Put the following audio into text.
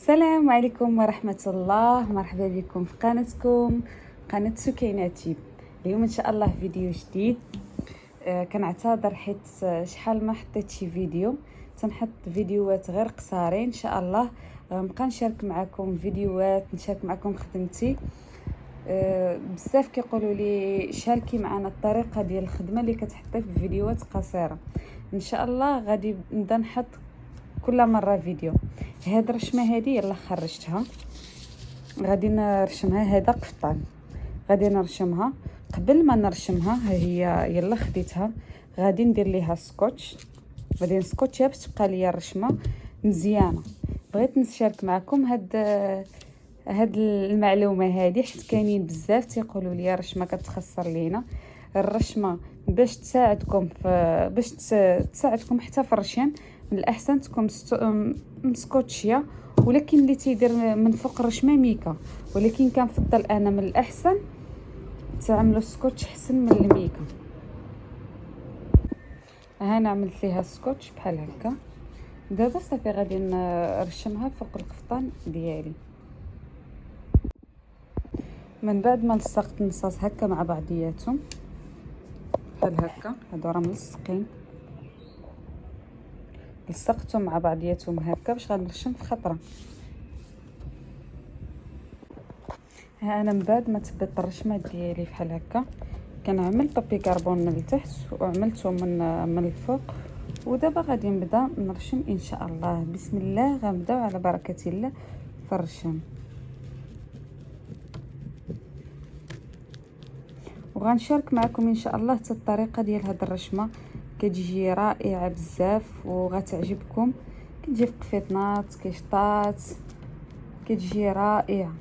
السلام عليكم ورحمة الله. مرحبا بكم في قناتكم قناة سكينة تيب. اليوم ان شاء الله فيديو جديد. كنعتذر حيت شحال ما حطيت شي فيديو، تنحط فيديوهات غير قصارين. ان شاء الله غنبقى نشارك معكم فيديوهات، نشارك معكم خدمتي. بزاف كيقولوا لي شاركي معنا الطريقه ديال الخدمه اللي كتحطي في فيديوهات قصيره. ان شاء الله غادي نبدا نحط كل مره فيديو. هاد الرشمه هادي يلا خرجتها، غادي نرشمها. هذا قفطان غادي نرشمها. قبل ما نرشمها ها هي يلا خديتها، غادي ندير ليها سكوتش، غادي نسكوتشها باش تبقى ليا الرشمه مزيانه. بغيت نشارك معكم هاد المعلومه هادي حيت كاينين بزاف تيقولوا لي الرشمه كتخسر لينا. الرشمه باش تساعدكم تساعدكم حتى في الرشم، من الاحسن تكون مسكوتشيه، ولكن اللي تيدير من فوق الرشمه ميكا، ولكن كنفضل انا من الاحسن تعملوا سكوتش احسن من الميكا. ها انا عملت ليها سكوتش بحال هكا. دابا صافي غادي نرشمها فوق القفطان ديالي. من بعد ما لصقت النصاص هكا مع بعضياتهم بحال هكا، هادو راه ملصقين، لصقتهم مع بعضياتهم هكا باش غنرشم في خطره. ها انا من بعد ما تبت الرشمه ديالي بحال هكا، كنعمل بابي كربون من التحت وعملته من الفوق. ودابا غادي نبدا نرشم ان شاء الله. بسم الله، غنبداو على بركه الله في الرشم. وغنشارك معكم ان شاء الله حتى الطريقه ديال هاد الرشمه، كتجي رائعه بزاف وغتعجبكم. كتجي في قفيطنات كيشطات، كتجي رائعه.